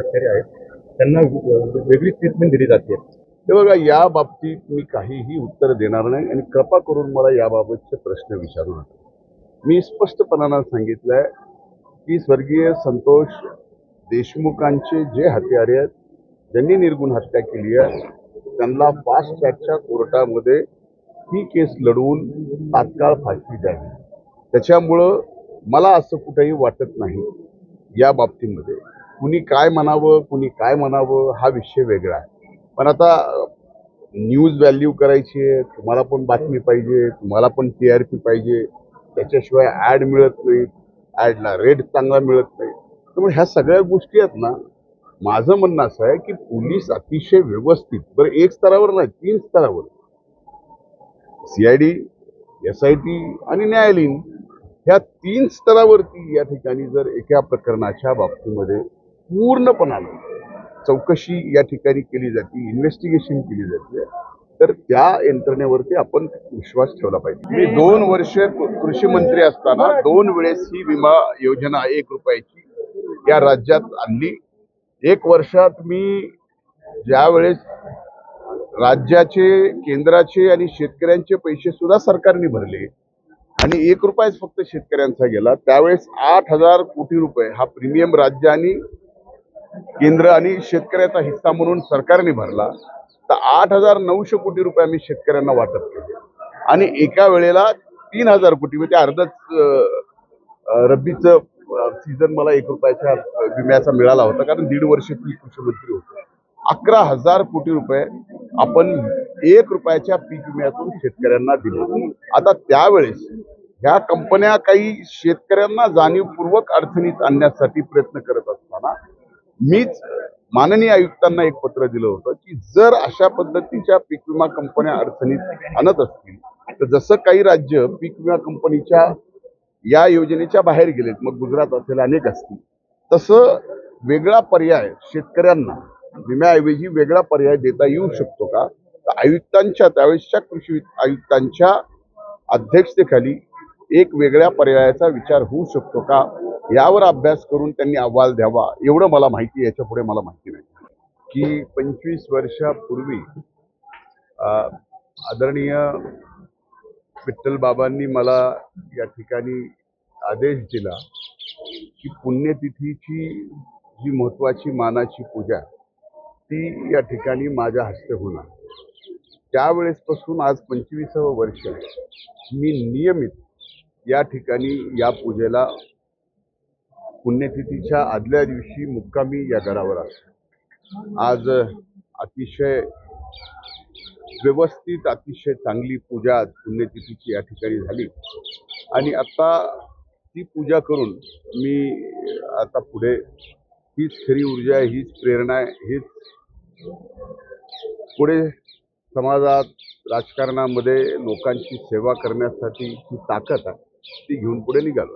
हत्यारे आहेत त्यांना वेगळी ट्रीटमेंट दिली जाते. हे बघा, या बाबतीत मी काहीही उत्तर देणार नाही आणि कृपा करून मला याबाबतचे प्रश्न विचारू नका. मी स्पष्टपणानं सांगितलंय की स्वर्गीय संतोष देशमुखांचे जे हत्यारे आहेत, ज्यांनी निर्गुण हत्या केली आहे, त्यांना फास्ट ट्रॅकच्या कोर्टामध्ये ही केस लढवून तात्काळ फाशी द्यावी. त्याच्यामुळं मला असं कुठेही वाटत नाही या बाबतीमध्ये कुणी काय म्हणावं कुणी काय म्हणावं हा विषय वेगळा आहे. पण आता न्यूज व्हॅल्यू करायची आहे, तुम्हाला पण बातमी पाहिजे, तुम्हाला पण TRP पाहिजे, त्याच्याशिवाय ॲड मिळत नाही, ॲडला रेट चांगला मिळत नाही. त्यामुळे ह्या सगळ्या गोष्टी आहेत ना. माझं म्हणणं असं आहे की पोलीस अतिशय व्यवस्थित, बरं एक स्तरावर नाही 3 स्तरावर, CID, SIT आणि न्यायालयीन, ह्या 3 स्तरावरती या ठिकाणी जर एका प्रकरणाच्या बाबतीमध्ये पूर्णपणाने चौकशी या ठिकाणी केली जाते, इन्व्हेस्टिगेशन केली जाते, तर त्या यंत्रणेवरती आपण विश्वास ठेवला पाहिजे. मी 2 वर्ष कृषी मंत्री असताना 2 वेळेस ही विमा योजना 1 रुपयाची या राज्यात आणली. 1 वर्षात मी ज्यावेळेस राज्याचे, केंद्राचे आणि शेतकऱ्यांचे पैसे सुद्धा सरकारने भरले आणि 1 रुपयाच फक्त शेतकऱ्यांचा गेला, त्यावेळेस 8,000 कोटी रुपये हा प्रीमियम राज्य आणि केंद्र आणि शेतकऱ्याचा हिस्सा म्हणून सरकारने भरला. तर 8,900 कोटी रुपये आम्ही शेतकऱ्यांना वाटप केले आणि एका वेळेला 3,000 कोटी, म्हणजे अर्धच रब्बीचं सीझन मला 1 रुपयाच्या विम्याचा मिळाला होता, कारण 1.5 वर्ष मी कृषी मंत्री होतो. 11,000 कोटी रुपये आपण 1 रुपयाच्या पीक विम्यातून शेतकऱ्यांना दिले. आता त्यावेळेस ह्या कंपन्या काही शेतकऱ्यांना जाणीवपूर्वक अडचणीत आणण्यासाठी प्रयत्न करत असताना मीच माननीय आयुक्तांना एक पत्र दिलं होतं की जर अशा पद्धतीच्या पीक विमा कंपन्या अडचणीत आणत असतील तर जसं काही राज्य पीक विमा कंपनीच्या या योजनेच्या बाहेर गेलेत, मग गुजरात असेल, अनेक असतील, तसं वेगळा पर्याय शेतकऱ्यांना विम्याऐवजी वेगळा पर्याय देता येऊ शकतो का. तर आयुक्तांच्या, त्यावेळेसच्या कृषी आयुक्तांच्या अध्यक्षतेखाली एक वेगळ्या पर्यायाचा विचार होऊ शकतो का, यावर अभ्यास करून त्यांनी अहवाल द्यावा, एवढं मला माहिती. याच्या पुढे मला माहिती नाही. की 25 वर्षापूर्वी आदरणीय विठ्ठल बाबांनी मला या ठिकाणी आदेश दिला की पुण्यतिथीची जी महत्वाची मानाची पूजा ती या ठिकाणी माझ्या हस्ते होणार. त्यावेळेसपासून आज 25वं वर्ष मी नियमित या ठिकाणी या पूजेला पुण्यतिथीच्या आदल्या दिवशी मुक्कामी या गडावर असतो. आज अतिशय व्यवस्थित, अतिशय चांगली पूजा पुण्यतिथीची या ठिकाणी झाली आणि आता ती पूजा करून मी आता पुढे हीच खरी ऊर्जा आहे, हीच प्रेरणा आहे, हीच पुढे समाजात, राजकारणामध्ये लोकांची सेवा करण्यासाठी ही ताकद आहे, ती घेऊन पुढे निघालो.